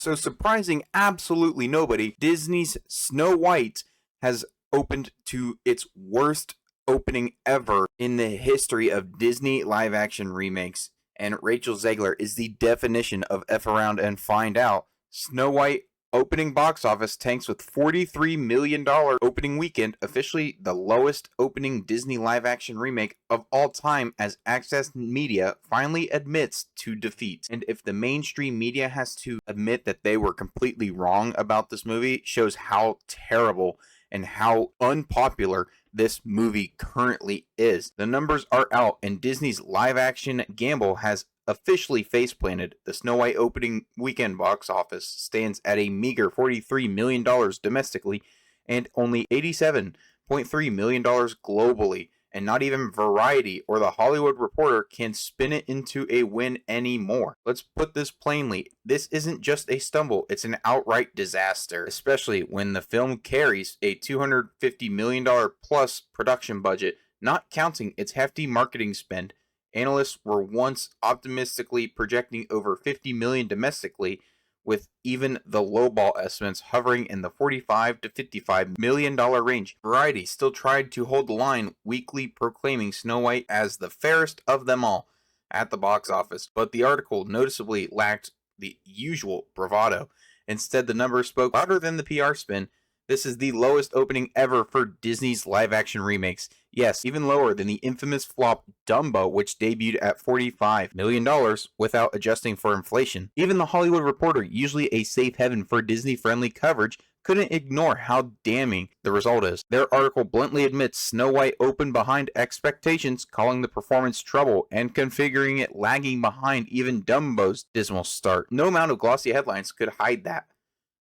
So, surprising absolutely nobody, Disney's Snow White has opened to its worst opening ever in the history of Disney live action remakes. And Rachel Zegler is the definition of F around and find out. Snow White opening box office tanks with $43 million opening weekend, officially the lowest opening Disney live action remake of all time, as Access Media finally admits to defeat. And if the mainstream media has to admit that they were completely wrong about this movie, shows how terrible and how unpopular this movie currently is. The numbers are out, and Disney's live action gamble has officially face planted. The Snow White opening weekend box office stands at a meager $43 million domestically and only $87.3 million globally. And not even Variety or The Hollywood Reporter can spin it into a win anymore. Let's put this plainly. This isn't just a stumble, it's an outright disaster, especially when the film carries a $250 million plus production budget, not counting its hefty marketing spend. Analysts were once optimistically projecting over $50 million domestically, with even the lowball estimates hovering in the $45 to $55 million range. Variety still tried to hold the line, weekly proclaiming Snow White as the fairest of them all at the box office, but the article noticeably lacked the usual bravado. Instead, the numbers spoke louder than the PR spin. This is the lowest opening ever for Disney's live-action remakes. Yes, even lower than the infamous flop Dumbo, which debuted at $45 million without adjusting for inflation. Even The Hollywood Reporter, usually a safe haven for Disney-friendly coverage, couldn't ignore how damning the result is. Their article bluntly admits Snow White opened behind expectations, calling the performance trouble and configuring it lagging behind even Dumbo's dismal start. No amount of glossy headlines could hide that.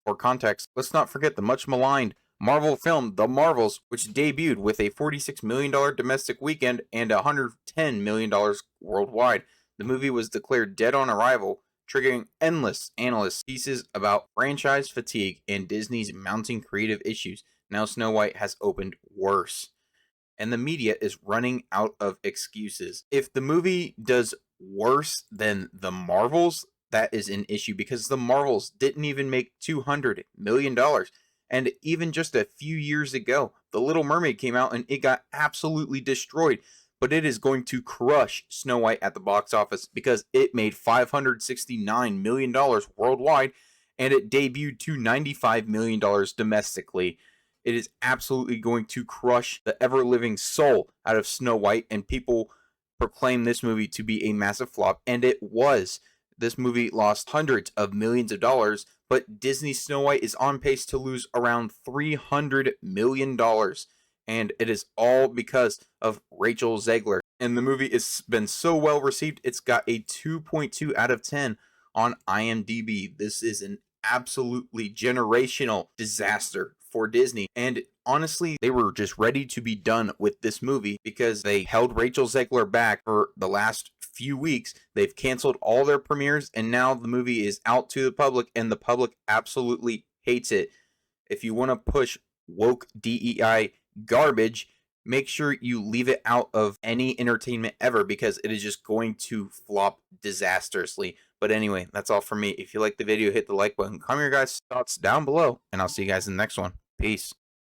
For context, let's not forget the much maligned Marvel film The Marvels, which debuted with a $46 million domestic weekend and $110 million worldwide. The movie was declared dead on arrival, triggering endless analyst pieces about franchise fatigue and Disney's mounting creative issues. Now Snow White has opened worse, and the media is running out of excuses. If the movie does worse than The Marvels, that is an issue, because The Marvels didn't even make $200 million. And even just a few years ago, The Little Mermaid came out and it got absolutely destroyed. But it is going to crush Snow White at the box office because it made $569 million worldwide and it debuted to $95 million domestically. It is absolutely going to crush the ever-living soul out of Snow White, and people proclaim this movie to be a massive flop, and it was. This movie lost hundreds of millions of dollars, but Disney's Snow White is on pace to lose around $300 million. And it is all because of Rachel Zegler. And the movie has been so well received, it's got a 2.2 out of 10 on IMDb. This is an absolutely generational disaster for Disney. And honestly, they were just ready to be done with this movie because they held Rachel Zegler back for the last few weeks. They've canceled all their premieres, and now the movie is out to the public, and the public absolutely hates it. If you want to push woke DEI garbage, make sure you leave it out of any entertainment ever, because it is just going to flop disastrously. But anyway, that's all for me. If you like the video, hit the like button, comment your guys' thoughts down below, and I'll see you guys in the next one. Peace.